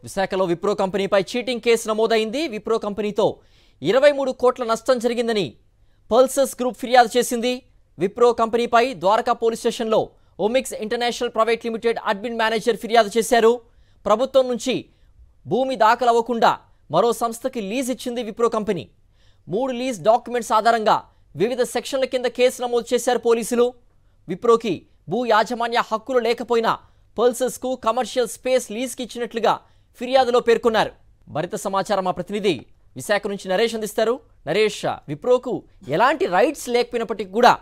విశాఖలో Wipro కంపెనీపై cheating case నమోదైంది. విప్రో కంపెనీతో 23 కోట్ల నష్టం జరిగిందని పల్సస్ గ్రూప్ ఫిర్యాదు చేసింది. విప్రో కంపెనీపై ద్వారకా పోలీస్ స్టేషన్లో Omics international private limited admin manager ఫిర్యాదు చేశారు. ప్రభుత్వం నుంచి భూమి దాఖలవ్వకుండా మరో సంస్థకి లీజ్ ఇచ్చింది విప్రో కంపెనీ. 3 లీజ్ డాక్యుమెంట్స్ ఆధారంగా వివిధ సెక్షన్ల కింద కేసు నమోదు చేశారు పోలీసులు. విప్రోకి భూ యాజమాన్య హక్కులు లేకపోయినా పల్సస్కు కమర్షియల్ స్పేస్ లీజ్కి ఇచ్చినట్లుగా ఫిర్యాదులో పేర్కొన్నారు. మరింత సమాచారం మా ప్రతినిధి విశాఖ నుంచి నరేష్ అందిస్తారు. నరేష్, విప్రోకు ఎలాంటి రైట్స్ లేకపోయినప్పటికీ కూడా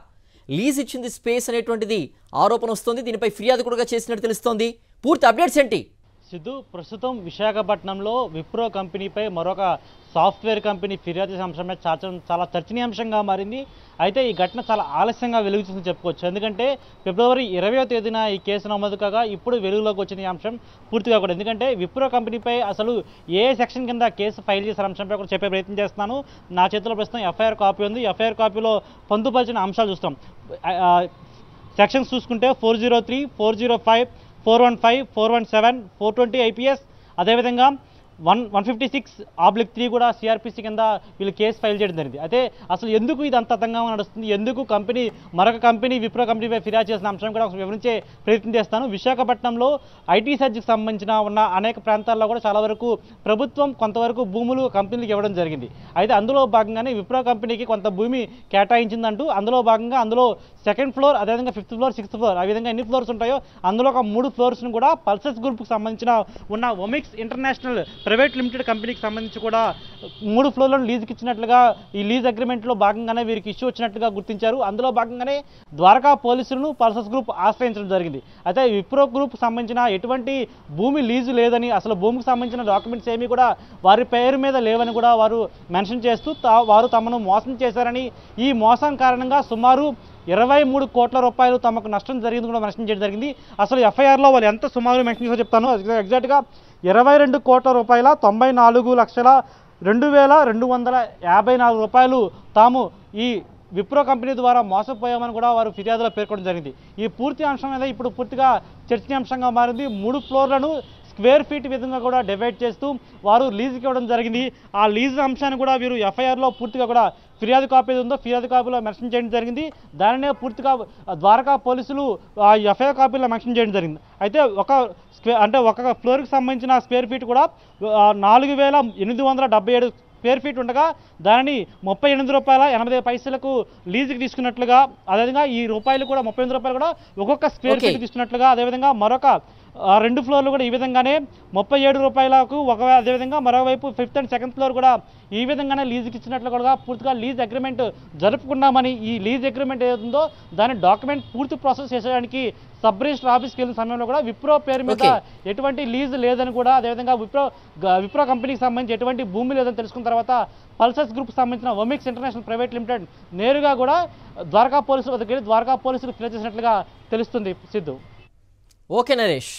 లీజ్ ఇచ్చింది స్పేస్ అనేటువంటిది ఆరోపణ వస్తోంది. దీనిపై ఫిర్యాదు కూడా చేసినట్టు తెలుస్తోంది. పూర్తి అప్డేట్స్ ఏంటి? సిద్ధు, ప్రస్తుతం విశాఖపట్నంలో విప్రో కంపెనీపై మరొక సాఫ్ట్వేర్ కంపెనీ ఫిర్యాదు చేసే అంశమే చాలా చర్చనీయాంశంగా మారింది. అయితే ఈ ఘటన చాలా ఆలస్యంగా వెలుగు చూసిందని చెప్పుకోవచ్చు. ఎందుకంటే ఫిబ్రవరి 20వ తేదీన ఈ కేసు నమోదు కాగా ఇప్పుడు వెలుగులోకి వచ్చిన ఈ అంశం పూర్తిగా కూడా. ఎందుకంటే విప్రో కంపెనీపై అసలు ఏ సెక్షన్ కింద కేసు ఫైల్ చేసిన అంశంపై కూడా చెప్పే ప్రయత్నం చేస్తున్నాను. నా చేతిలో ప్రస్తుతం ఎఫ్ఐఆర్ కాపీ ఉంది. ఎఫ్ఐఆర్ కాపీలో పొందుపరిచిన అంశాలు చూస్తాం. సెక్షన్స్ చూసుకుంటే 403, 405, 415, 417, 420 ఐపీఎస్, అదేవిధంగా 156/3 కూడా సిఆర్పిసి కింద వీళ్ళు కేసు ఫైల్ చేయడం జరిగింది. అయితే అసలు ఎందుకు ఇది అంత అర్థంగా నడుస్తుంది, ఎందుకు మరొక కంపెనీ విప్రో కంపెనీపై ఫిర్యాదు చేసిన అంశం కూడా వివరించే ప్రయత్నం చేస్తాను. విశాఖపట్నంలో ఐటీ సర్జీకి సంబంధించిన ఉన్న అనేక ప్రాంతాల్లో కూడా చాలా వరకు ప్రభుత్వం కొంతవరకు భూములు కంపెనీలకు ఇవ్వడం జరిగింది. అయితే అందులో భాగంగానే విప్రో కంపెనీకి కొంత భూమి కేటాయించిందంటూ అందులో భాగంగా అందులో 2nd ఫ్లోర్, అదేవిధంగా 5th ఫ్లోర్, 6th ఫ్లోర్, ఆ విధంగా ఎన్ని ఫ్లోర్స్ ఉంటాయో అందులో ఒక 3 ఫ్లోర్స్ను కూడా పల్సస్ గ్రూప్కి సంబంధించిన ఉన్న ఓమిక్స్ ఇంటర్నేషనల్ ప్రైవేట్ లిమిటెడ్ కంపెనీకి సంబంధించి కూడా 3 ఫ్లోర్లను లీజుకి ఇచ్చినట్లుగా ఈ లీజ్ అగ్రిమెంట్లో భాగంగానే వీరికి ఇష్యూ వచ్చినట్లుగా గుర్తించారు. అందులో భాగంగానే ద్వారకా పోలీసులను పల్సస్ గ్రూప్ ఆశ్రయించడం జరిగింది. అయితే విప్రో గ్రూప్ సంబంధించిన ఎటువంటి భూమి లీజు లేదని, అసలు భూమికి సంబంధించిన డాక్యుమెంట్స్ ఏమీ కూడా వారి పేరు మీద లేవని కూడా వారు మెన్షన్ చేస్తూ వారు తమను మోసం చేశారని, ఈ మోసం కారణంగా సుమారు 23 కోట్ల రూపాయలు తమకు నష్టం జరిగింది కూడా మెన్షన్ చేయడం జరిగింది. అసలు ఎఫ్ఐఆర్లో వాళ్ళు ఎంత సుమారు మెన్షన్ చేశారో చెప్తాను. ఎగ్జాక్ట్గా 22 కోట్ల రూపాయల 94,02,254 రూపాయలు తాము ఈ విప్రో కంపెనీ ద్వారా మోసపోయామని కూడా వారు ఫిర్యాదులో పేర్కొనడం జరిగింది. ఈ పూర్తి అంశం మీద ఇప్పుడు పూర్తిగా చర్చనీయాంశంగా మారింది. 3 ఫ్లోర్లను స్క్వేర్ ఫీట్ విధంగా కూడా డివైడ్ చేస్తూ వారు లీజుకి ఇవ్వడం జరిగింది. ఆ లీజు అంశాన్ని కూడా వీరు ఎఫ్ఐఆర్లో పూర్తిగా కూడా ఫిర్యాదు కాపీ ఉందో ఫిర్యాదు కాపీలో మెన్షన్ చేయడం జరిగింది. దానినే పూర్తిగా ద్వారకా పోలీసులు ఆ ఎఫ్ఐఆర్ కాపీలో మెన్షన్ చేయడం జరిగింది. అయితే ఒక ఫ్లోర్కి సంబంధించిన స్క్వేర్ ఫీట్ కూడా 4,877 స్క్వేర్ ఫీట్ ఉండగా దానిని 38 రూపాయల 80 పైసలకు లీజుకి తీసుకున్నట్లుగా, అదేవిధంగా ఈ రూపాయలు కూడా 38 రూపాయలు కూడా ఒక్కొక్క స్క్వేర్ ఫీట్ తీసుకున్నట్లుగా, అదేవిధంగా మరొక 2 ఫ్లోర్లు కూడా ఈ విధంగానే 37 రూపాయలకు అదేవిధంగా మరోవైపు 5th and 2nd ఫ్లోర్ కూడా ఈ విధంగానే లీజుకి ఇచ్చినట్లు కూడా పూర్తిగా లీజ్ అగ్రిమెంట్ జరుపుకున్నామని, ఈ లీజ్ అగ్రిమెంట్ ఏదైతుందో దాని డాక్యుమెంట్ పూర్తి ప్రాసెస్ చేసేయడానికి సబ్ రిజిస్టర్ ఆఫీస్కి వెళ్ళిన సమయంలో కూడా విప్రో పేరు మీద ఎటువంటి లీజ్ లేదని కూడా, అదేవిధంగా విప్రో కంపెనీకి సంబంధించి ఎటువంటి భూమి లేదని తెలుసుకున్న తర్వాత పల్సస్ గ్రూప్ సంబంధించిన ఓమిక్స్ ఇంటర్నేషనల్ ప్రైవేట్ లిమిటెడ్ నేరుగా కూడా ద్వారకా పోలీసుల వద్దకు వెళ్ళి ద్వారకా పోలీసులు ఫిర్యాదు చేసినట్లుగా తెలుస్తుంది. సిద్ధు. ఓకే నరేష్.